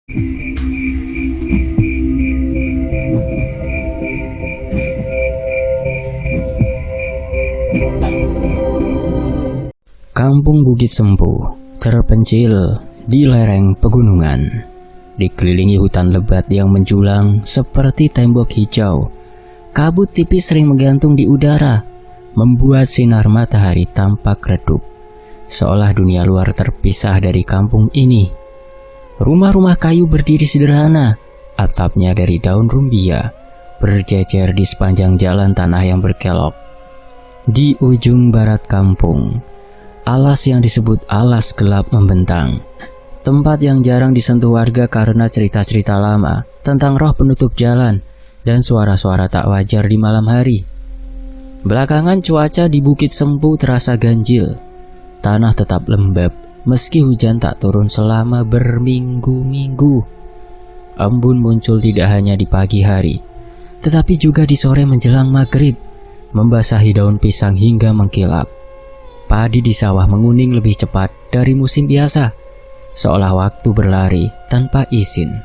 Kampung Bukit Sempu terpencil di lereng pegunungan, dikelilingi hutan lebat yang menjulang seperti tembok hijau. Kabut tipis sering menggantung di udara, membuat sinar matahari tampak redup, seolah dunia luar terpisah dari kampung ini. Rumah-rumah kayu berdiri sederhana, atapnya dari daun rumbia, berjejer di sepanjang jalan tanah yang berkelok. Di ujung barat kampung, alas yang disebut alas gelap membentang, tempat yang jarang disentuh warga karena cerita-cerita lama tentang roh penutup jalan dan suara-suara tak wajar di malam hari. Belakangan cuaca di Bukit Sempu terasa ganjil. Tanah tetap lembab meski hujan tak turun selama berminggu-minggu. Embun muncul tidak hanya di pagi hari, tetapi juga di sore menjelang maghrib, membasahi daun pisang hingga mengkilap. Padi di sawah menguning lebih cepat dari musim biasa, seolah waktu berlari tanpa izin.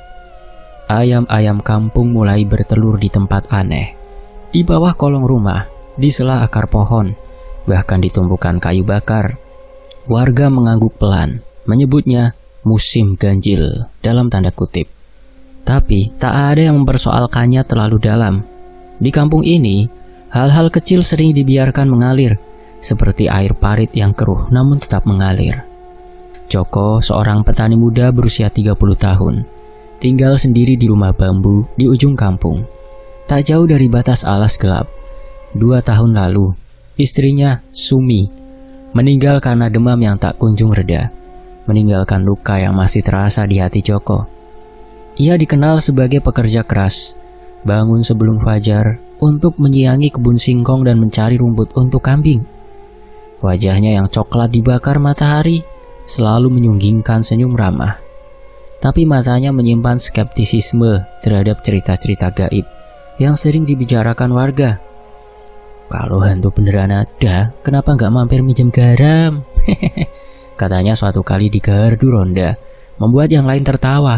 Ayam-ayam kampung mulai bertelur di tempat aneh, di bawah kolong rumah, di sela akar pohon, bahkan di tumpukan kayu bakar. Warga mengangguk pelan, menyebutnya musim ganjil dalam tanda kutip. Tapi tak ada yang mempersoalkannya terlalu dalam. Di kampung ini, hal-hal kecil sering dibiarkan mengalir, seperti air parit yang keruh namun tetap mengalir. Joko, seorang petani muda berusia 30 tahun, tinggal sendiri di rumah bambu di ujung kampung, tak jauh dari batas alas gelap. 2 tahun lalu, istrinya, Sumi, meninggal karena demam yang tak kunjung reda, meninggalkan luka yang masih terasa di hati Joko. Ia dikenal sebagai pekerja keras, bangun sebelum fajar untuk menyiangi kebun singkong dan mencari rumput untuk kambing. Wajahnya yang coklat dibakar matahari selalu menyunggingkan senyum ramah. Tapi matanya menyimpan skeptisisme terhadap cerita-cerita gaib yang sering dibicarakan warga. Kalau hantu beneran ada, kenapa nggak mampir minjem garam? Katanya suatu kali di gardu ronda, membuat yang lain tertawa.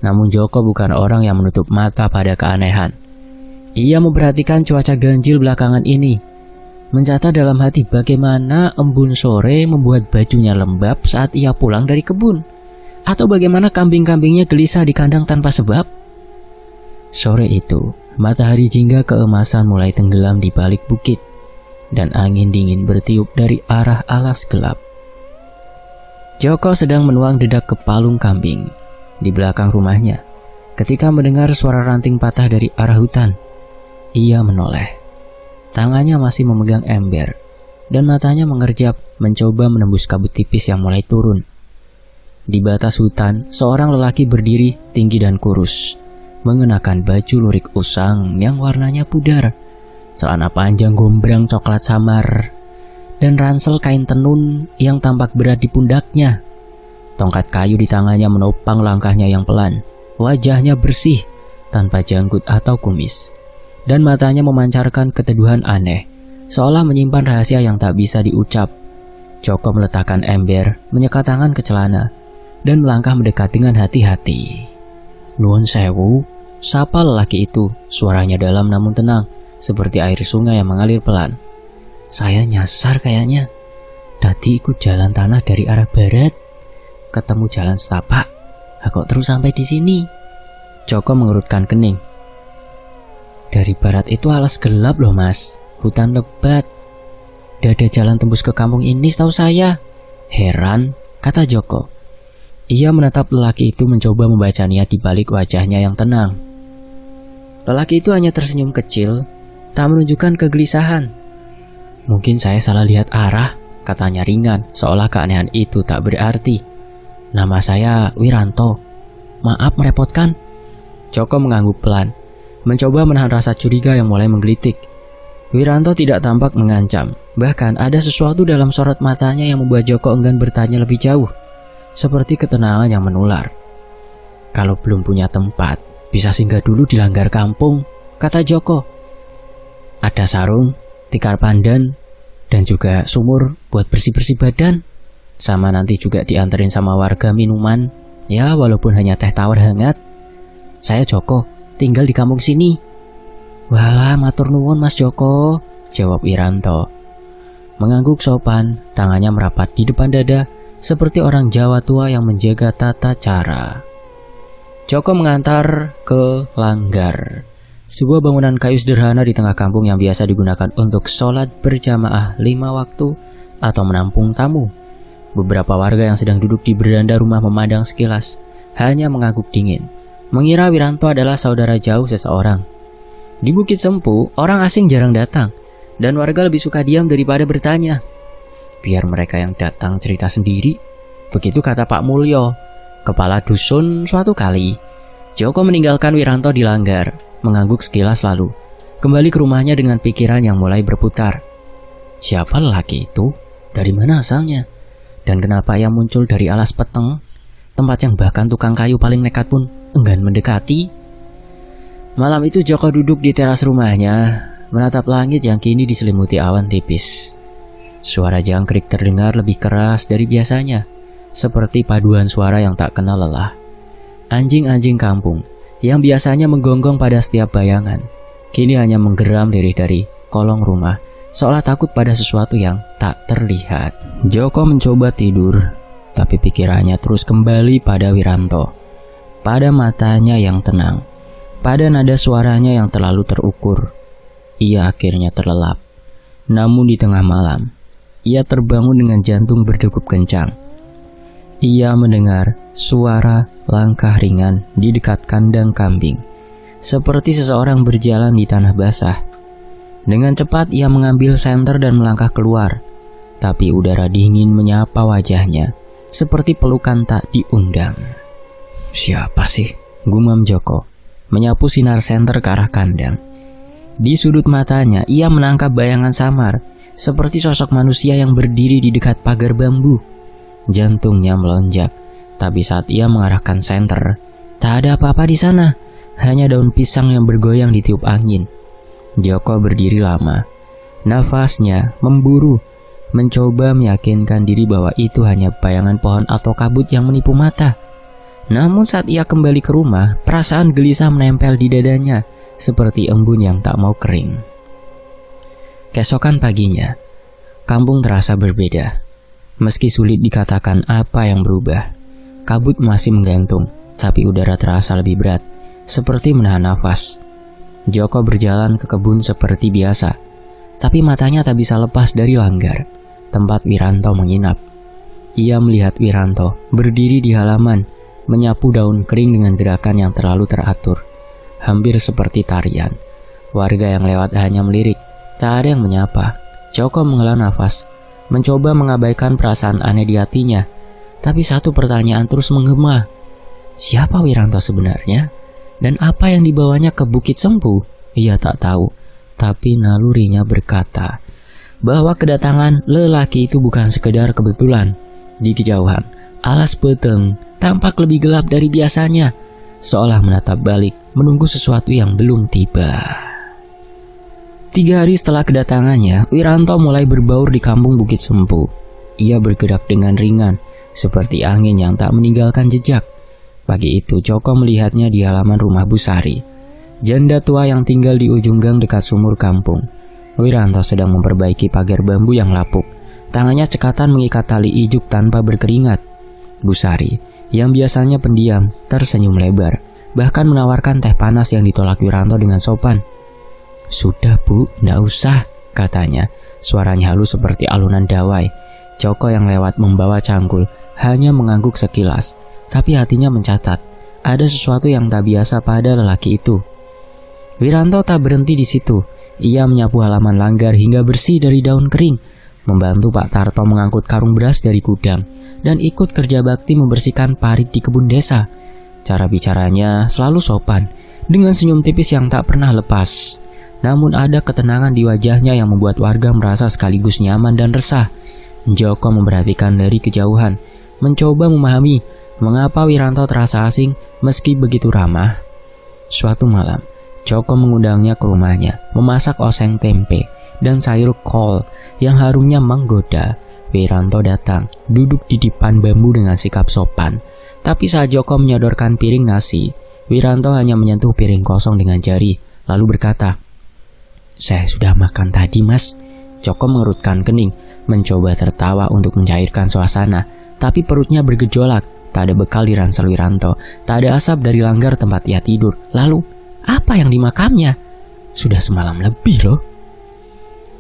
Namun Joko bukan orang yang menutup mata pada keanehan. Ia memperhatikan cuaca ganjil belakangan ini, mencatat dalam hati bagaimana embun sore membuat bajunya lembab saat ia pulang dari kebun, atau bagaimana kambing-kambingnya gelisah di kandang tanpa sebab. Sore itu, matahari jingga keemasan mulai tenggelam di balik bukit, dan angin dingin bertiup dari arah alas gelap. Joko sedang menuang dedak ke palung kambing di belakang rumahnya, ketika mendengar suara ranting patah dari arah hutan. Ia menoleh. Tangannya masih memegang ember, dan matanya mengerjap mencoba menembus kabut tipis yang mulai turun. Di batas hutan, seorang lelaki berdiri tinggi dan kurus, mengenakan baju lurik usang yang warnanya pudar, celana panjang gombrang coklat samar, dan ransel kain tenun yang tampak berat di pundaknya. Tongkat kayu di tangannya menopang langkahnya yang pelan. Wajahnya bersih, tanpa janggut atau kumis, dan matanya memancarkan keteduhan aneh, seolah menyimpan rahasia yang tak bisa diucap. Joko meletakkan ember, menyekat tangan ke celana, dan melangkah mendekat dengan hati-hati. "Nuwun sewu," sapa lelaki itu, suaranya dalam namun tenang, seperti air sungai yang mengalir pelan. "Saya nyasar kayaknya. Tadi ikut jalan tanah dari arah barat, ketemu jalan setapak, kok terus sampai di sini?" Joko mengerutkan kening. "Dari barat itu alas gelap loh mas, hutan lebat. Gak ada jalan tembus ke kampung ini setahu saya." "Heran," kata Joko. Ia menatap lelaki itu, mencoba membaca niat di balik wajahnya yang tenang. Lelaki itu hanya tersenyum kecil, tak menunjukkan kegelisahan. "Mungkin saya salah lihat arah," katanya ringan, seolah keanehan itu tak berarti. "Nama saya Wiranto. Maaf merepotkan." Joko mengangguk pelan, mencoba menahan rasa curiga yang mulai menggelitik. Wiranto tidak tampak mengancam, bahkan ada sesuatu dalam sorot matanya yang membuat Joko enggan bertanya lebih jauh, seperti ketenangan yang menular. "Kalau belum punya tempat, bisa singgah dulu di langgar kampung," kata Joko. "Ada sarung, tikar pandan, dan juga sumur buat bersih-bersih badan. Sama nanti juga dianterin sama warga minuman." Ya, walaupun hanya teh tawar hangat. Saya Joko, tinggal di kampung sini. Walah, matur nuwun Mas Joko, jawab Wiranto. Mengangguk sopan, tangannya merapat di depan dada seperti orang Jawa tua yang menjaga tata cara. Joko mengantar ke langgar, sebuah bangunan kayu sederhana di tengah kampung yang biasa digunakan untuk sholat berjamaah 5 waktu atau menampung tamu. Beberapa warga yang sedang duduk di beranda rumah memandang sekilas, hanya mengangguk dingin, mengira Wiranto adalah saudara jauh seseorang. Di Bukit Sempu, orang asing jarang datang, dan warga lebih suka diam daripada bertanya. Biar mereka yang datang cerita sendiri, begitu kata Pak Mulyo, kepala dusun suatu kali. Joko meninggalkan Wiranto di langgar, mengangguk sekilas lalu kembali ke rumahnya dengan pikiran yang mulai berputar. Siapa lelaki itu? Dari mana asalnya? Dan kenapa ia muncul dari alas peteng, tempat yang bahkan tukang kayu paling nekat pun enggan mendekati? Malam itu Joko duduk di teras rumahnya, menatap langit yang kini diselimuti awan tipis. Suara jangkrik terdengar lebih keras dari biasanya, seperti paduan suara yang tak kenal lelah. Anjing-anjing kampung yang biasanya menggonggong pada setiap bayangan, kini hanya menggeram lirih dari kolong rumah, seolah takut pada sesuatu yang tak terlihat. Joko mencoba tidur, tapi pikirannya terus kembali pada Wiranto, pada matanya yang tenang, pada nada suaranya yang terlalu terukur. Ia akhirnya terlelap. Namun di tengah malam, ia terbangun dengan jantung berdegup kencang. Ia mendengar suara langkah ringan di dekat kandang kambing, seperti seseorang berjalan di tanah basah. Dengan cepat ia mengambil senter dan melangkah keluar, tapi udara dingin menyapa wajahnya, seperti pelukan tak diundang. Siapa sih? Gumam Joko, menyapu sinar senter ke arah kandang. Di sudut matanya ia menangkap bayangan samar, seperti sosok manusia yang berdiri di dekat pagar bambu. Jantungnya melonjak, tapi saat ia mengarahkan senter, tak ada apa-apa di sana, hanya daun pisang yang bergoyang ditiup angin. Joko berdiri lama, nafasnya memburu, mencoba meyakinkan diri bahwa itu hanya bayangan pohon atau kabut yang menipu mata. Namun saat ia kembali ke rumah, perasaan gelisah menempel di dadanya, seperti embun yang tak mau kering. Keesokan paginya, kampung terasa berbeda. Meski sulit dikatakan apa yang berubah, kabut masih menggantung, tapi udara terasa lebih berat, seperti menahan nafas. Joko berjalan ke kebun seperti biasa, tapi matanya tak bisa lepas dari langgar, tempat Wiranto menginap. Ia melihat Wiranto berdiri di halaman, menyapu daun kering dengan gerakan yang terlalu teratur, hampir seperti tarian. Warga yang lewat hanya melirik, tak ada yang menyapa. Joko menghela nafas, mencoba mengabaikan perasaan aneh di hatinya, tapi satu pertanyaan terus menggema. Siapa Wiranto sebenarnya? Dan apa yang dibawanya ke Bukit Sempu? Ia tak tahu, tapi nalurinya berkata bahwa kedatangan lelaki itu bukan sekedar kebetulan. Di kejauhan, alas peteng tampak lebih gelap dari biasanya, seolah menatap balik menunggu sesuatu yang belum tiba. 3 hari setelah kedatangannya, Wiranto mulai berbaur di kampung Bukit Sempu. Ia bergerak dengan ringan, seperti angin yang tak meninggalkan jejak. Pagi itu Joko melihatnya di halaman rumah Busari, janda tua yang tinggal di ujung gang dekat sumur kampung. Wiranto sedang memperbaiki pagar bambu yang lapuk. Tangannya cekatan mengikat tali ijuk tanpa berkeringat. Busari, yang biasanya pendiam, tersenyum lebar, bahkan menawarkan teh panas yang ditolak Wiranto dengan sopan. Sudah Bu, ndak usah, katanya. Suaranya halus seperti alunan dawai. Joko yang lewat membawa cangkul hanya mengangguk sekilas, tapi hatinya mencatat, ada sesuatu yang tak biasa pada lelaki itu. Wiranto tak berhenti di situ. Ia menyapu halaman langgar hingga bersih dari daun kering, membantu Pak Tarto mengangkut karung beras dari gudang, dan ikut kerja bakti membersihkan parit di kebun desa. Cara bicaranya selalu sopan, dengan senyum tipis yang tak pernah lepas. Namun ada ketenangan di wajahnya yang membuat warga merasa sekaligus nyaman dan resah. Joko memperhatikan dari kejauhan, mencoba memahami mengapa Wiranto terasa asing meski begitu ramah. Suatu malam, Joko mengundangnya ke rumahnya, memasak oseng tempe dan sayur kol yang harumnya menggoda. Wiranto datang, duduk di dipan bambu dengan sikap sopan, Tapi saat Joko menyodorkan piring nasi, Wiranto hanya menyentuh piring kosong dengan jari, lalu berkata, "Saya sudah makan tadi, Mas." Joko mengerutkan kening, mencoba tertawa untuk mencairkan suasana, tapi perutnya bergejolak. Tak ada bekal di ransel Wiranto, tak ada asap dari langgar tempat ia tidur. Lalu, apa yang dimakamnya? Sudah semalam lebih loh.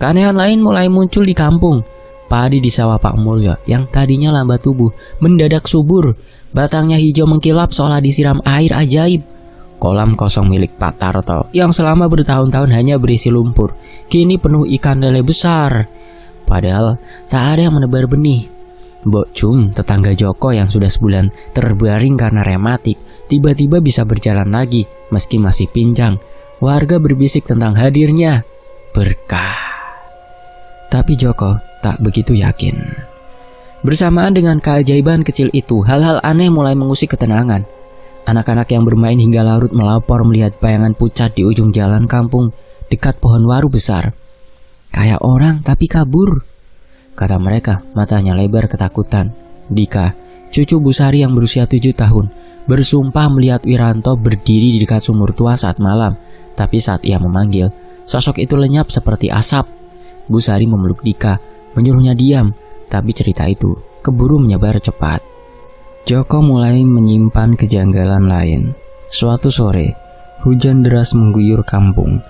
Keanehan lain mulai muncul di kampung. Padi di sawah Pak Mulyo yang tadinya lambat tumbuh mendadak subur. Batangnya hijau mengkilap seolah disiram air ajaib. Kolam kosong milik Pak Tarto yang selama bertahun-tahun hanya berisi lumpur, kini penuh ikan lele besar. Padahal tak ada yang menebar benih. Mbok Jum, tetangga Joko yang sudah sebulan terbaring karena rematik, tiba-tiba bisa berjalan lagi meski masih pincang. Warga berbisik tentang hadirnya berkah. Tapi Joko tak begitu yakin. Bersamaan dengan keajaiban kecil itu, hal-hal aneh mulai mengusik ketenangan. Anak-anak yang bermain hingga larut melapor melihat bayangan pucat di ujung jalan kampung dekat pohon waru besar. Kayak orang tapi kabur, kata mereka, matanya lebar ketakutan. Dika, cucu Bu Sari yang berusia 7 tahun, bersumpah melihat Wiranto berdiri di dekat sumur tua saat malam. Tapi saat ia memanggil, sosok itu lenyap seperti asap. Bu Sari memeluk Dika, menyuruhnya diam. Tapi cerita itu keburu menyebar cepat. Joko mulai menyimpan kejanggalan lain. Suatu sore, hujan deras mengguyur kampung,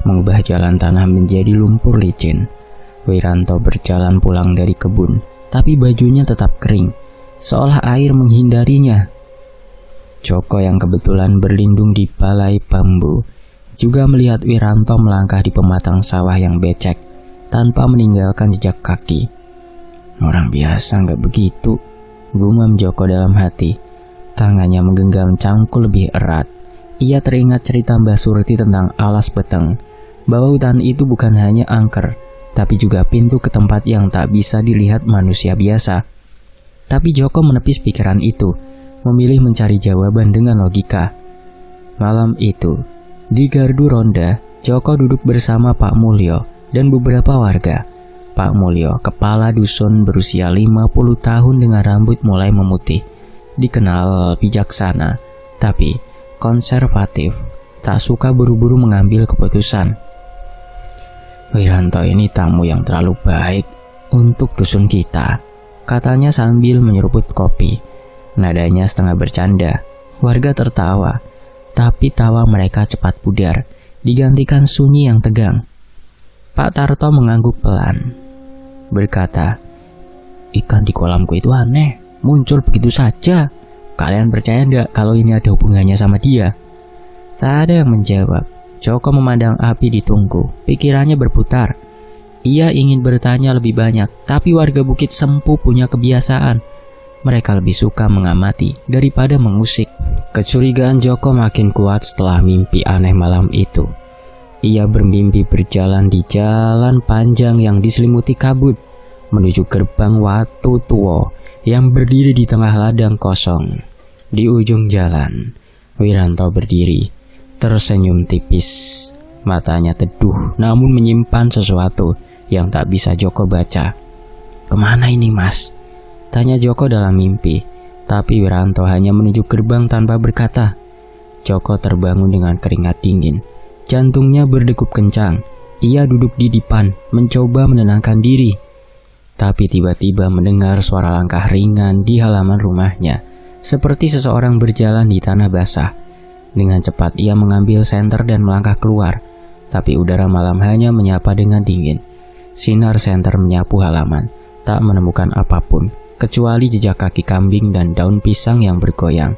mengubah jalan tanah menjadi lumpur licin. Wiranto berjalan pulang dari kebun, tapi bajunya tetap kering, seolah air menghindarinya. Joko yang kebetulan berlindung di balai bambu juga melihat Wiranto melangkah di pematang sawah yang becek tanpa meninggalkan jejak kaki. Orang biasa nggak begitu, gumam Joko dalam hati. Tangannya menggenggam cangkul lebih erat. Ia teringat cerita Mbah Surti tentang alas beteng, bahwa hutan itu bukan hanya angker, tapi juga pintu ke tempat yang tak bisa dilihat manusia biasa. Tapi Joko menepis pikiran itu, memilih mencari jawaban dengan logika. Malam itu, di gardu ronda, Joko duduk bersama Pak Mulyo dan beberapa warga. Pak Mulyo, kepala dusun berusia 50 tahun dengan rambut mulai memutih, dikenal bijaksana, tapi konservatif, tak suka buru-buru mengambil keputusan. Wiranto ini tamu yang terlalu baik untuk dusun kita, katanya sambil menyeruput kopi. Nadanya setengah bercanda. Warga tertawa, tapi tawa mereka cepat pudar, digantikan sunyi yang tegang. Pak Tarto mengangguk pelan, berkata, "Ikan di kolamku itu aneh, muncul begitu saja. Kalian percaya enggak kalau ini ada hubungannya sama dia?" Tak ada yang menjawab. Joko memandang api di tungku, pikirannya berputar. Ia ingin bertanya lebih banyak, tapi warga Bukit Sempu punya kebiasaan. Mereka lebih suka mengamati daripada mengusik. Kecurigaan Joko makin kuat setelah mimpi aneh malam itu. Ia bermimpi berjalan di jalan panjang yang diselimuti kabut, menuju gerbang Watu Tuwo yang berdiri di tengah ladang kosong. Di ujung jalan, Wiranto berdiri, tersenyum tipis. Matanya teduh namun menyimpan sesuatu yang tak bisa Joko baca. "Kemana ini, Mas?" tanya Joko dalam mimpi. Tapi Wiranto hanya menuju gerbang tanpa berkata. Joko terbangun dengan keringat dingin. Jantungnya berdegup kencang. Ia duduk di dipan, mencoba menenangkan diri. Tapi tiba-tiba mendengar suara langkah ringan di halaman rumahnya, seperti seseorang berjalan di tanah basah. Dengan cepat ia mengambil senter dan melangkah keluar. Tapi udara malam hanya menyapa dengan dingin. Sinar senter menyapu halaman, tak menemukan apapun, kecuali jejak kaki kambing dan daun pisang yang bergoyang.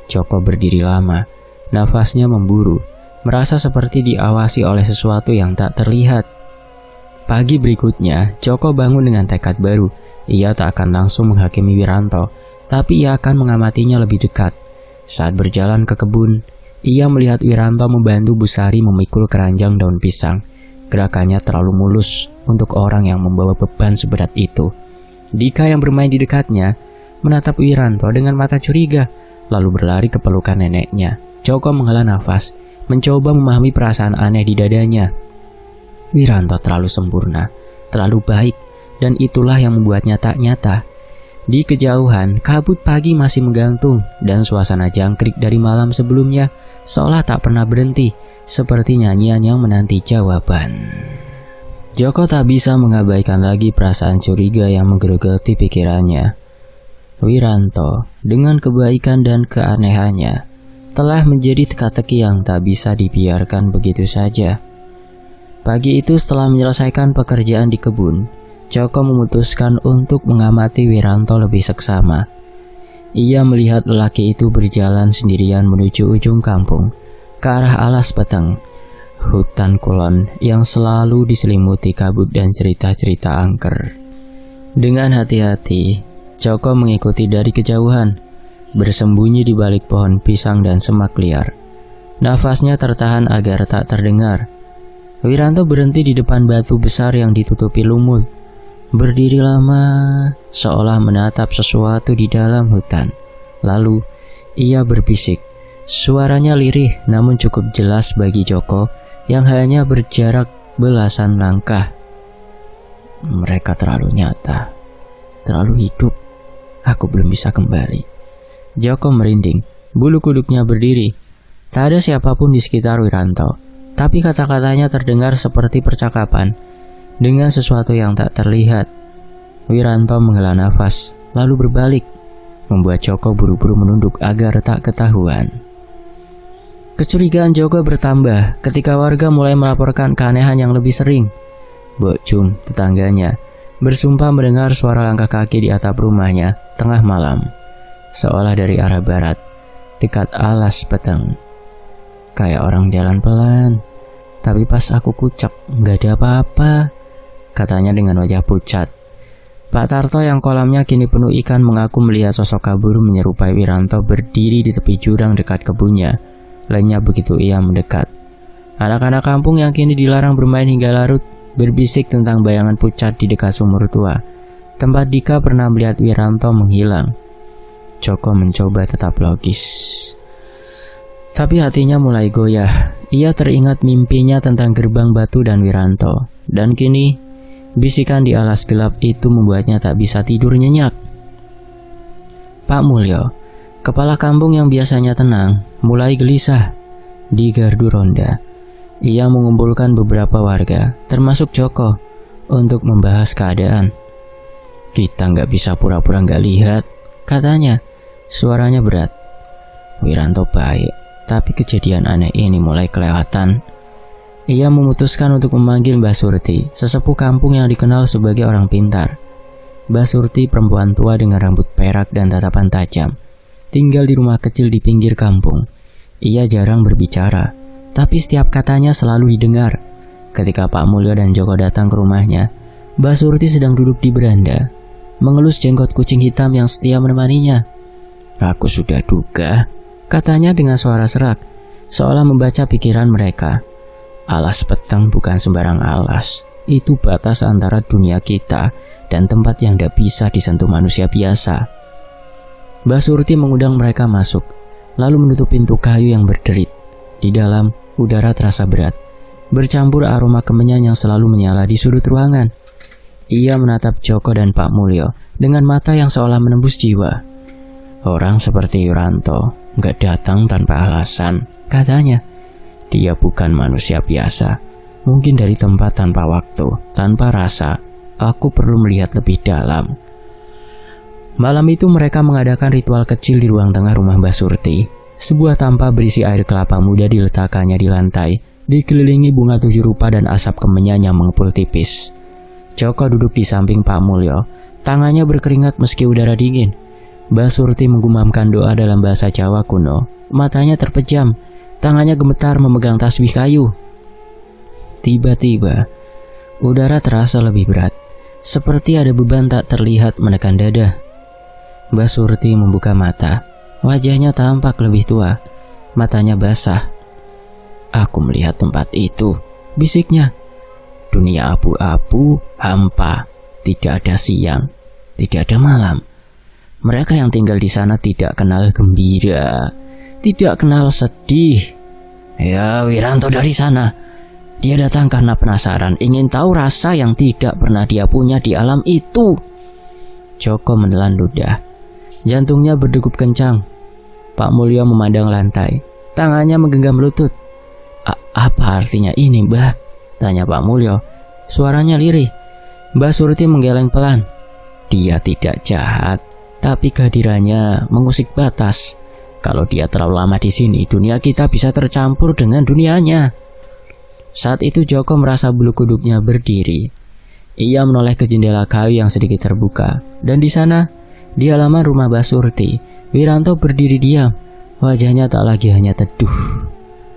Joko berdiri lama, nafasnya memburu, merasa seperti diawasi oleh sesuatu yang tak terlihat. Pagi berikutnya, Joko bangun dengan tekad baru. Ia tak akan langsung menghakimi Wiranto, tapi ia akan mengamatinya lebih dekat. Saat berjalan ke kebun, ia melihat Wiranto membantu Bu Sari memikul keranjang daun pisang. Gerakannya terlalu mulus untuk orang yang membawa beban seberat itu. Dika yang bermain di dekatnya menatap Wiranto dengan mata curiga, lalu berlari ke pelukan neneknya. Joko menghela nafas, mencoba memahami perasaan aneh di dadanya. Wiranto terlalu sempurna, terlalu baik, dan itulah yang membuatnya tak nyata. Di kejauhan, kabut pagi masih menggantung dan suasana jangkrik dari malam sebelumnya seolah tak pernah berhenti, seperti nyanyian yang menanti jawaban. Joko tak bisa mengabaikan lagi perasaan curiga yang menggerogoti pikirannya. Wiranto, dengan kebaikan dan keanehannya, telah menjadi teka-teki yang tak bisa dibiarkan begitu saja. Pagi itu setelah menyelesaikan pekerjaan di kebun, Joko memutuskan untuk mengamati Wiranto lebih seksama. Ia melihat lelaki itu berjalan sendirian menuju ujung kampung, ke arah Alas Peteng, hutan kulon yang selalu diselimuti kabut dan cerita-cerita angker. Dengan hati-hati, Joko mengikuti dari kejauhan, bersembunyi di balik pohon pisang dan semak liar. Nafasnya tertahan agar tak terdengar. Wiranto berhenti di depan batu besar yang ditutupi lumut. Berdiri lama, seolah menatap sesuatu di dalam hutan. Lalu, ia berbisik. Suaranya lirih namun cukup jelas bagi Joko yang hanya berjarak belasan langkah. Mereka terlalu nyata, terlalu hidup. Aku belum bisa kembali. Joko merinding, bulu kuduknya berdiri. Tak ada siapapun di sekitar Wiranto, tapi kata-katanya terdengar seperti percakapan dengan sesuatu yang tak terlihat. Wiranto menghela nafas, lalu berbalik, membuat Joko buru-buru menunduk agar tak ketahuan. Kecurigaan Joko bertambah ketika warga mulai melaporkan keanehan yang lebih sering. Bok Jum, tetangganya, bersumpah mendengar suara langkah kaki di atap rumahnya tengah malam, seolah dari arah barat, dekat Alas Peteng. Kayak orang jalan pelan, tapi pas aku kucek, gak ada apa-apa, katanya dengan wajah pucat. Pak Tarto yang kolamnya kini penuh ikan mengaku melihat sosok kabur menyerupai Wiranto berdiri di tepi jurang dekat kebunnya. Lenyap begitu ia mendekat. Anak-anak kampung yang kini dilarang bermain hingga larut berbisik tentang bayangan pucat di dekat sumur tua, tempat Dika pernah melihat Wiranto menghilang. Joko mencoba tetap logis, tapi hatinya mulai goyah. Ia teringat mimpinya tentang gerbang batu dan Wiranto, dan kini bisikan di alas gelap itu membuatnya tak bisa tidur nyenyak. Pak Mulyo, kepala kampung yang biasanya tenang, mulai gelisah. Di gardu ronda, ia mengumpulkan beberapa warga, termasuk Joko, untuk membahas keadaan. Kita nggak bisa pura-pura nggak lihat, katanya. Suaranya berat. Wiranto baik, tapi kejadian aneh ini mulai kelewatan. Ia memutuskan untuk memanggil Mbah Surti, sesepuh kampung yang dikenal sebagai orang pintar. Mbah Surti perempuan tua dengan rambut perak dan tatapan tajam, tinggal di rumah kecil di pinggir kampung. Ia jarang berbicara, tapi setiap katanya selalu didengar. Ketika Pak Mulyo dan Joko datang ke rumahnya, Mbah Surti sedang duduk di beranda, mengelus jenggot kucing hitam yang setia menemaninya. Aku sudah duga, katanya dengan suara serak, seolah membaca pikiran mereka. Alas Peteng bukan sembarang alas. Itu batas antara dunia kita dan tempat yang tidak bisa disentuh manusia biasa. Mbah Surti mengundang mereka masuk, lalu menutup pintu kayu yang berderit. Di dalam, udara terasa berat, bercampur aroma kemenyan yang selalu menyala di sudut ruangan. Ia menatap Joko dan Pak Mulyo dengan mata yang seolah menembus jiwa. Orang seperti Wiranto gak datang tanpa alasan, katanya. Dia bukan manusia biasa. Mungkin dari tempat tanpa waktu, tanpa rasa. Aku perlu melihat lebih dalam. Malam itu mereka mengadakan ritual kecil di ruang tengah rumah Mbah Surti. Sebuah tampa berisi air kelapa muda diletakkannya di lantai, dikelilingi bunga 7 rupa dan asap kemenyan yang mengepul tipis. Joko duduk di samping Pak Mulyo. Tangannya berkeringat meski udara dingin. Mbah Surti menggumamkan doa dalam bahasa Jawa kuno. Matanya terpejam. Tangannya gemetar memegang tasbih kayu. Tiba-tiba, udara terasa lebih berat, seperti ada beban tak terlihat menekan dada. Mbah Surti membuka mata. Wajahnya tampak lebih tua. Matanya basah. Aku melihat tempat itu, bisiknya. Dunia abu-abu, hampa. Tidak ada siang, tidak ada malam. Mereka yang tinggal di sana tidak kenal gembira, tidak kenal sedih. Ya, Wiranto dari sana. Dia datang karena penasaran, ingin tahu rasa yang tidak pernah dia punya di alam itu. Joko menelan ludah. Jantungnya berdegup kencang. Pak Mulyo memandang lantai. Tangannya menggenggam lutut. Apa artinya ini, Mbah? Tanya Pak Mulyo. Suaranya lirih. Mbah Surti menggeleng pelan. Dia tidak jahat, tapi kehadirannya mengusik batas. Kalau dia terlalu lama di sini, dunia kita bisa tercampur dengan dunianya. Saat itu Joko merasa bulu kuduknya berdiri. Ia menoleh ke jendela kayu yang sedikit terbuka, dan di sana, di halaman rumah Mbah Surti, Wiranto berdiri diam. Wajahnya tak lagi hanya teduh.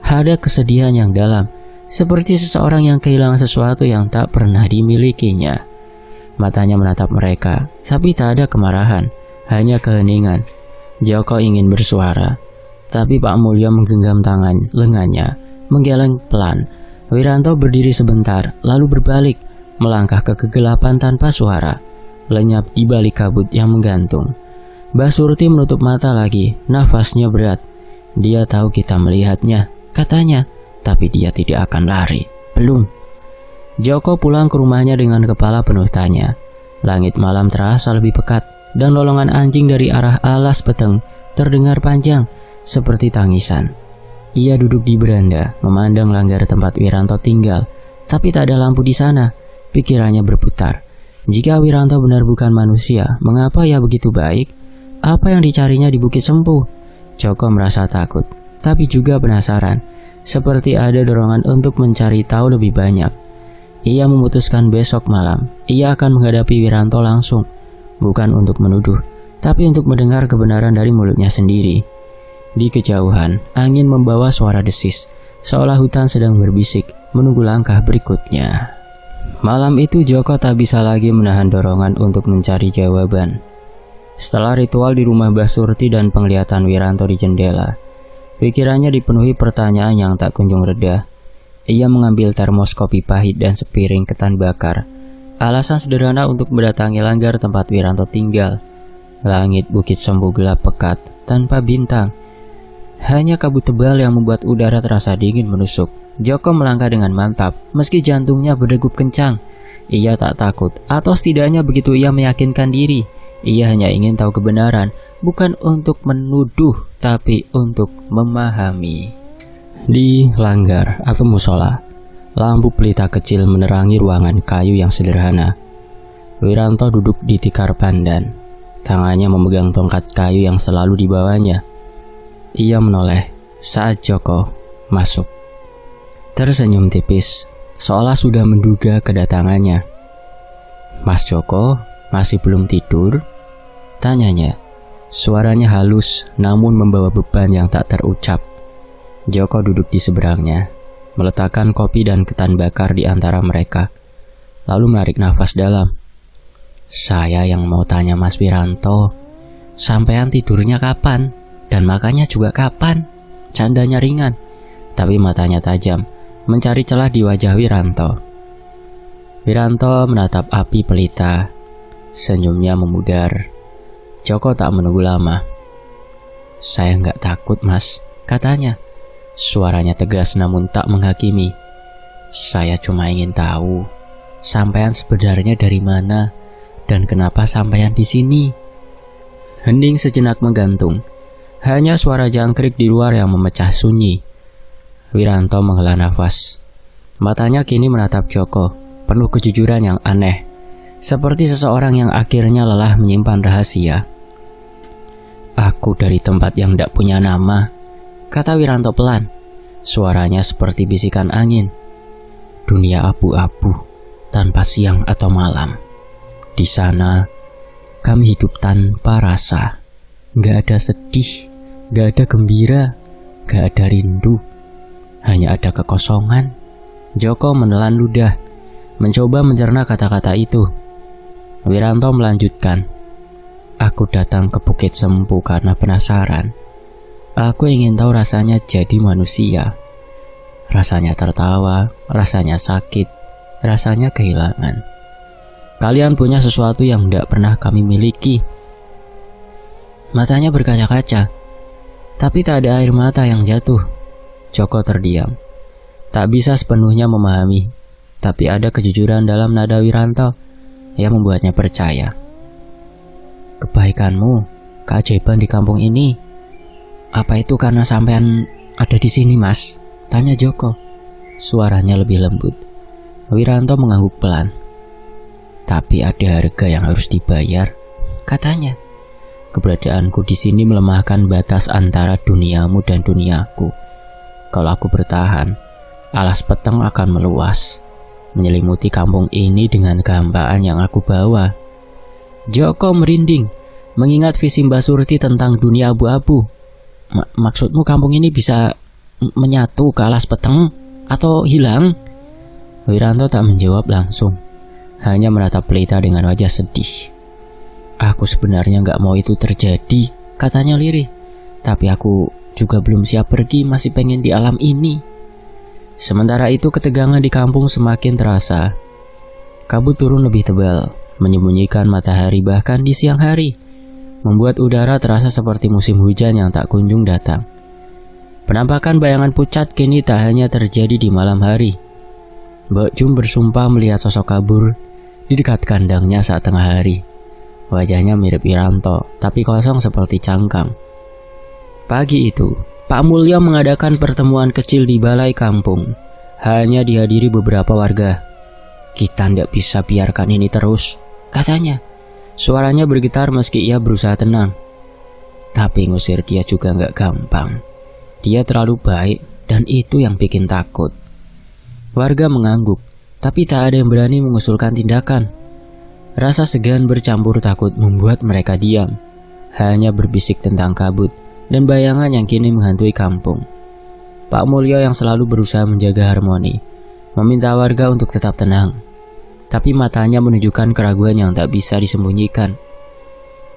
Ada kesedihan yang dalam, seperti seseorang yang kehilangan sesuatu yang tak pernah dimilikinya. Matanya menatap mereka, tapi tak ada kemarahan, hanya keheningan. Joko ingin bersuara, tapi Pak Mulyo menggenggam tangan lengannya, menggeleng pelan. Wiranto berdiri sebentar, lalu berbalik, melangkah ke kegelapan tanpa suara, lenyap di balik kabut yang menggantung. Mbah Surti menutup mata lagi, nafasnya berat. Dia tahu kita melihatnya, katanya, tapi dia tidak akan lari. Belum. Joko pulang ke rumahnya dengan kepala penuh tanya. Langit malam terasa lebih pekat, dan lolongan anjing dari arah alas peteng terdengar panjang, seperti tangisan. Ia duduk di beranda, memandang langgar tempat Wiranto tinggal, tapi tak ada lampu di sana. Pikirannya berputar. Jika Wiranto benar bukan manusia, mengapa ia begitu baik? Apa yang dicarinya di Bukit Sempu? Joko merasa takut, tapi juga penasaran. Seperti ada dorongan untuk mencari tahu lebih banyak. Ia memutuskan besok malam, ia akan menghadapi Wiranto langsung. Bukan untuk menuduh, tapi untuk mendengar kebenaran dari mulutnya sendiri. Di kejauhan, angin membawa suara desis, seolah hutan sedang berbisik, menunggu langkah berikutnya. Malam itu Joko tak bisa lagi menahan dorongan untuk mencari jawaban. Setelah ritual di rumah Mbah Surti dan penglihatan Wiranto di jendela, pikirannya dipenuhi pertanyaan yang tak kunjung reda. Ia mengambil termos kopi pahit dan sepiring ketan bakar. Alasan sederhana untuk mendatangi langgar tempat Wiranto tinggal. Langit Bukit Sembu gelap pekat, tanpa bintang. Hanya kabut tebal yang membuat udara terasa dingin menusuk. Joko melangkah dengan mantap, meski jantungnya berdegup kencang. Ia tak takut, atau setidaknya begitu ia meyakinkan diri. Ia hanya ingin tahu kebenaran, bukan untuk menuduh, tapi untuk memahami. Di langgar atau musola, lampu pelita kecil menerangi ruangan kayu yang sederhana. Wiranto duduk di tikar pandan, tangannya memegang tongkat kayu yang selalu dibawanya. Ia menoleh saat Joko masuk. Tersenyum tipis, seolah sudah menduga kedatangannya. Mas Joko, masih belum tidur? Tanyanya. Suaranya halus, namun membawa beban yang tak terucap. Joko duduk di seberangnya, meletakkan kopi dan ketan bakar di antara mereka, lalu menarik nafas dalam. Saya yang mau tanya Mas Wiranto, sampean tidurnya kapan? Dan makannya juga kapan? Candanya ringan, tapi matanya tajam, mencari celah di wajah Wiranto. Wiranto menatap api pelita, senyumnya memudar. Joko tak menunggu lama. Saya nggak takut, Mas, katanya. Suaranya tegas namun tak menghakimi. Saya cuma ingin tahu, sampean sebenarnya dari mana dan kenapa sampean di sini? Hening sejenak menggantung. Hanya suara jangkrik di luar yang memecah sunyi. Wiranto menghela nafas. Matanya kini menatap Joko, penuh kejujuran yang aneh, seperti seseorang yang akhirnya lelah menyimpan rahasia. Aku dari tempat yang tidak punya nama, kata Wiranto pelan. Suaranya seperti bisikan angin. Dunia abu-abu, tanpa siang atau malam. Di sana, kami hidup tanpa rasa. Gak ada sedih, gak ada gembira, gak ada rindu. Hanya ada kekosongan. Joko menelan ludah, mencoba mencerna kata-kata itu. Wiranto melanjutkan. Aku datang ke Bukit Sempu karena penasaran. Aku ingin tahu rasanya jadi manusia. Rasanya tertawa, rasanya sakit, rasanya kehilangan. Kalian punya sesuatu yang tidak pernah kami miliki. Matanya berkaca-kaca, tapi tak ada air mata yang jatuh. Joko terdiam, tak bisa sepenuhnya memahami, tapi ada kejujuran dalam nada Wiranto yang membuatnya percaya. Kebaikanmu, keajaiban di kampung ini. Apa itu karena sampean ada di sini, Mas? Tanya Joko. Suaranya lebih lembut. Wiranto mengangguk pelan. Tapi ada harga yang harus dibayar, katanya. Keberadaanku di sini melemahkan batas antara duniamu dan duniaku. Kalau aku bertahan, alas peteng akan meluas, menyelimuti kampung ini dengan kehampaan yang aku bawa. Joko merinding, mengingat visi Mbak Surti tentang dunia abu-abu. Maksudmu kampung ini bisa menyatu ke alas peteng atau hilang? Wiranto tak menjawab langsung, hanya menatap Pelita dengan wajah sedih. Aku sebenarnya gak mau itu terjadi, katanya lirih. Tapi aku juga belum siap pergi, masih pengen di alam ini. Sementara itu ketegangan di kampung semakin terasa. Kabut turun lebih tebal, menyembunyikan matahari bahkan di siang hari, membuat udara terasa seperti musim hujan yang tak kunjung datang. Penampakan bayangan pucat kini tak hanya terjadi di malam hari. Mbak Jum bersumpah melihat sosok kabur di dekat kandangnya saat tengah hari. Wajahnya mirip Wiranto, tapi kosong seperti cangkang. Pagi itu, Pak Mulyo mengadakan pertemuan kecil di balai kampung. Hanya dihadiri beberapa warga. Kita tidak bisa biarkan ini terus, katanya. Suaranya bergetar meski ia berusaha tenang. Tapi ngusir dia juga gak gampang. Dia terlalu baik dan itu yang bikin takut. Warga mengangguk, tapi tak ada yang berani mengusulkan tindakan. Rasa segan bercampur takut membuat mereka diam, hanya berbisik tentang kabut dan bayangan yang kini menghantui kampung. Pak Mulyo yang selalu berusaha menjaga harmoni, meminta warga untuk tetap tenang. Tapi matanya menunjukkan keraguan yang tak bisa disembunyikan.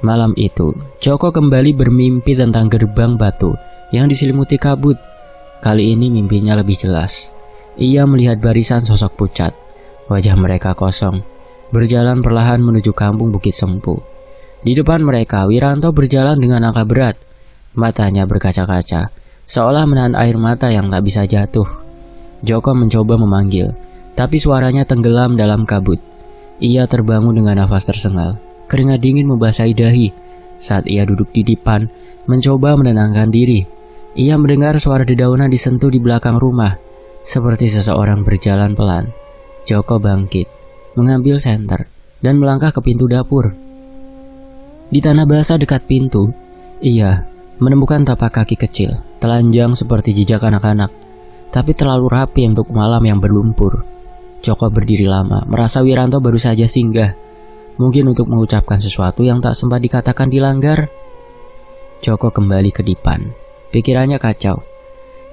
Malam itu, Joko kembali bermimpi tentang gerbang batu yang diselimuti kabut. Kali ini mimpinya lebih jelas. Ia melihat barisan sosok pucat, wajah mereka kosong, berjalan perlahan menuju kampung Bukit Sempu. Di depan mereka, Wiranto berjalan dengan langkah berat. Matanya berkaca-kaca, seolah menahan air mata yang tak bisa jatuh. Joko mencoba memanggil, tapi suaranya tenggelam dalam kabut. Ia terbangun dengan nafas tersengal, keringat dingin membasahi dahi. Saat ia duduk di dipan, mencoba menenangkan diri, ia mendengar suara dedaunan disentuh di belakang rumah. Seperti seseorang berjalan pelan, Joko bangkit, mengambil senter, dan melangkah ke pintu dapur. Di tanah basah dekat pintu, ia menemukan tapak kaki kecil, telanjang seperti jejak anak-anak, tapi terlalu rapi untuk malam yang berlumpur. Joko berdiri lama, merasa Wiranto baru saja singgah, mungkin untuk mengucapkan sesuatu yang tak sempat dikatakan dilanggar. Joko kembali ke dipan, pikirannya kacau.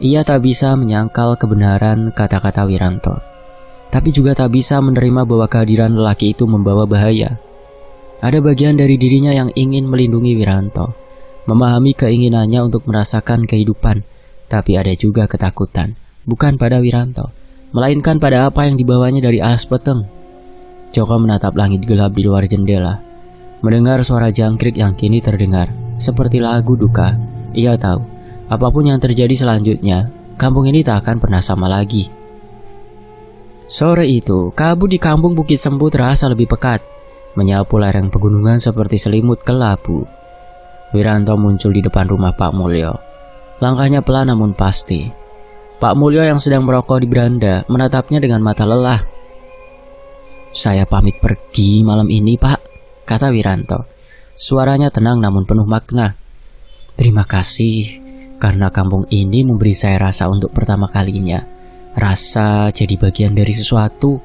Ia tak bisa menyangkal kebenaran kata-kata Wiranto, tapi juga tak bisa menerima bahwa kehadiran lelaki itu membawa bahaya. Ada bagian dari dirinya yang ingin melindungi Wiranto, memahami keinginannya untuk merasakan kehidupan, tapi ada juga ketakutan, bukan pada Wiranto, melainkan pada apa yang dibawanya dari alas peteng. Joko menatap langit gelap di luar jendela, mendengar suara jangkrik yang kini terdengar, seperti lagu duka. Ia tahu, apapun yang terjadi selanjutnya, kampung ini tak akan pernah sama lagi. Sore itu, kabut di kampung Bukit Sempu terasa lebih pekat, menyapu lereng pegunungan seperti selimut kelabu. Wiranto muncul di depan rumah Pak Mulyo. Langkahnya pelan namun pasti. Pak Mulyo yang sedang merokok di beranda menatapnya dengan mata lelah. "Saya pamit pergi malam ini, Pak," kata Wiranto. Suaranya tenang namun penuh makna. "Terima kasih karena kampung ini memberi saya rasa untuk pertama kalinya. Rasa jadi bagian dari sesuatu."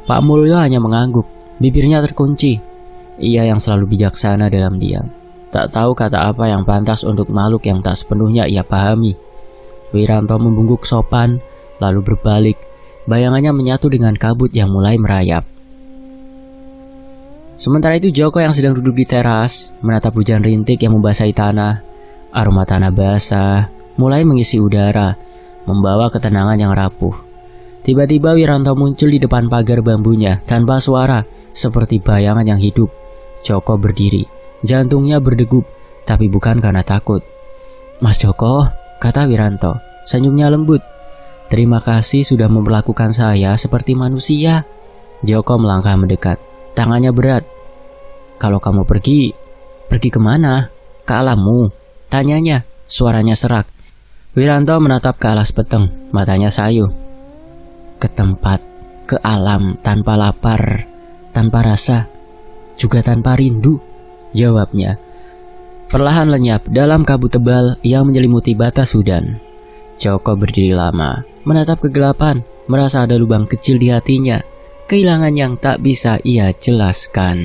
Pak Mulyo hanya mengangguk, bibirnya terkunci. Ia yang selalu bijaksana dalam diam, tak tahu kata apa yang pantas untuk makhluk yang tak sepenuhnya ia pahami. Wiranto membungkuk sopan, lalu berbalik. Bayangannya menyatu dengan kabut yang mulai merayap. Sementara itu Joko yang sedang duduk di teras, menatap hujan rintik yang membasahi tanah. Aroma tanah basah mulai mengisi udara, membawa ketenangan yang rapuh. Tiba-tiba Wiranto muncul di depan pagar bambunya tanpa suara, seperti bayangan yang hidup. Joko berdiri, jantungnya berdegup, tapi bukan karena takut. "Mas Joko," kata Wiranto, senyumnya lembut. "Terima kasih sudah memperlakukan saya seperti manusia." Joko melangkah mendekat, tangannya berat. "Kalau kamu pergi, Pergi kemana? Ke alammu, tanyanya, suaranya serak. Wiranto menatap ke alas peteng, matanya sayu. Ke tempat, ke alam tanpa lapar, tanpa rasa, juga tanpa rindu, jawabnya. Perlahan lenyap dalam kabut tebal yang menyelimuti batas hudan. Joko berdiri lama, menatap kegelapan, merasa ada lubang kecil di hatinya, kehilangan yang tak bisa ia jelaskan.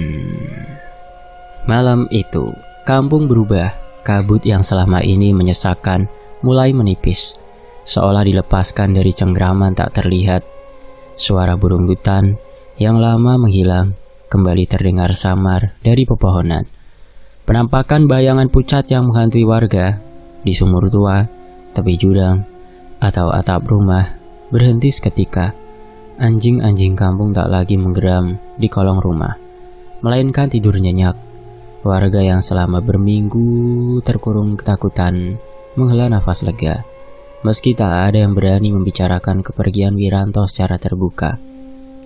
Malam itu, kampung berubah, kabut yang selama ini menyesakkan mulai menipis, seolah dilepaskan dari cengkraman tak terlihat. Suara burung hutan yang lama menghilang kembali terdengar samar dari pepohonan. Penampakan bayangan pucat yang menghantui warga di sumur tua, tepi jurang, atau atap rumah berhenti seketika. Anjing-anjing kampung tak lagi menggeram di kolong rumah, melainkan tidur nyenyak. Warga yang selama berminggu terkurung ketakutan menghela nafas lega, meski tak ada yang berani membicarakan kepergian Wiranto secara terbuka.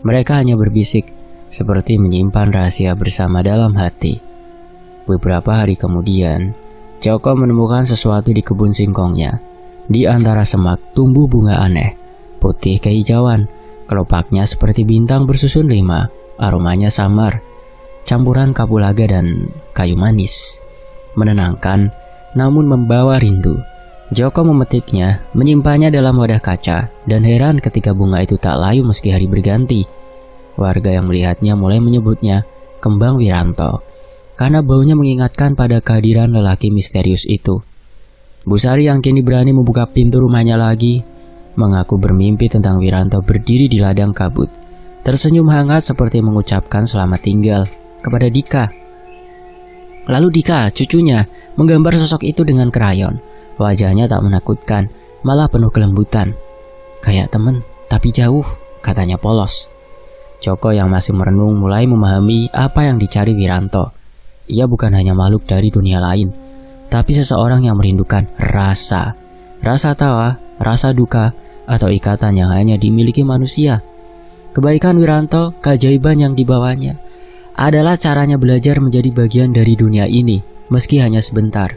Mereka hanya berbisik, seperti menyimpan rahasia bersama dalam hati. Beberapa hari kemudian, Joko menemukan sesuatu di kebun singkongnya. Di antara semak tumbuh bunga aneh, putih kehijauan, kelopaknya seperti bintang bersusun 5, aromanya samar, campuran kapulaga dan kayu manis. Menenangkan, namun membawa rindu. Joko memetiknya, menyimpannya dalam wadah kaca, dan heran ketika bunga itu tak layu meski hari berganti. Warga yang melihatnya mulai menyebutnya Kembang Wiranto, karena baunya mengingatkan pada kehadiran lelaki misterius itu. Bu Sari yang kini berani membuka pintu rumahnya lagi, mengaku bermimpi tentang Wiranto berdiri di ladang kabut, tersenyum hangat seperti mengucapkan selamat tinggal kepada Dika. Lalu Dika, cucunya, menggambar sosok itu dengan krayon. Wajahnya tak menakutkan, malah penuh kelembutan. Kayak temen, tapi jauh, katanya polos. Joko yang masih merenung mulai memahami apa yang dicari Wiranto. Ia bukan hanya makhluk dari dunia lain, tapi seseorang yang merindukan rasa. Rasa tawa, rasa duka, atau ikatan yang hanya dimiliki manusia. Kebaikan Wiranto, keajaiban yang dibawanya, adalah caranya belajar menjadi bagian dari dunia ini, meski hanya sebentar.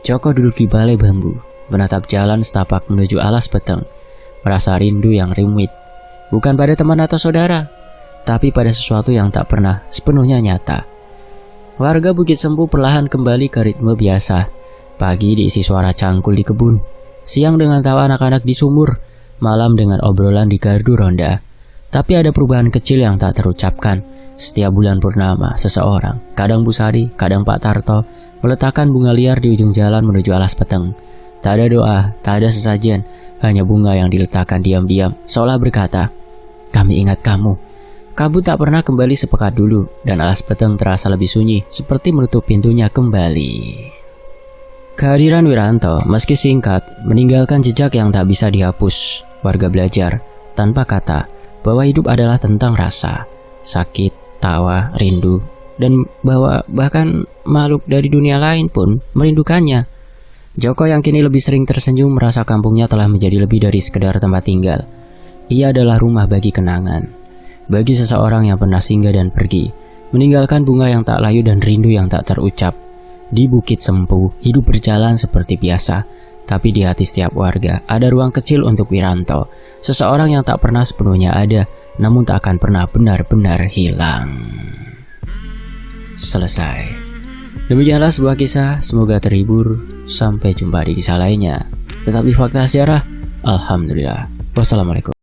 Joko duduk di balai bambu, menatap jalan setapak menuju alas peteng, merasa rindu yang rumit, bukan pada teman atau saudara, tapi pada sesuatu yang tak pernah sepenuhnya nyata. Warga Bukit Sempu perlahan kembali ke ritme biasa. Pagi diisi suara cangkul di kebun, siang dengan tawa anak-anak di sumur, malam dengan obrolan di gardu ronda. Tapi ada perubahan kecil yang tak terucapkan. Setiap bulan purnama, seseorang, kadang Bu Sari, kadang Pak Tarto, meletakkan bunga liar di ujung jalan menuju alas peteng. Tak ada doa, tak ada sesajen, hanya bunga yang diletakkan diam-diam, seolah berkata, "Kami ingat kamu." Kabut tak pernah kembali sepekat dulu, dan alas peteng terasa lebih sunyi, seperti menutup pintunya kembali. Kehadiran Wiranto, meski singkat, meninggalkan jejak yang tak bisa dihapus. Warga belajar, tanpa kata, bahwa hidup adalah tentang rasa, sakit, tawa, rindu, dan bahwa bahkan makhluk dari dunia lain pun merindukannya. Joko yang kini lebih sering tersenyum merasa kampungnya telah menjadi lebih dari sekedar tempat tinggal. Ia adalah rumah bagi kenangan, bagi seseorang yang pernah singgah dan pergi, meninggalkan bunga yang tak layu dan rindu yang tak terucap. Di Bukit Sempu, hidup berjalan seperti biasa, tapi di hati setiap warga ada ruang kecil untuk Wiranto, seseorang yang tak pernah sepenuhnya ada, namun tak akan pernah benar-benar hilang. Selesai. Demikianlah sebuah kisah, semoga terhibur. Sampai jumpa di kisah lainnya. Tetap di Fakta Sejarah. Alhamdulillah. Wassalamualaikum.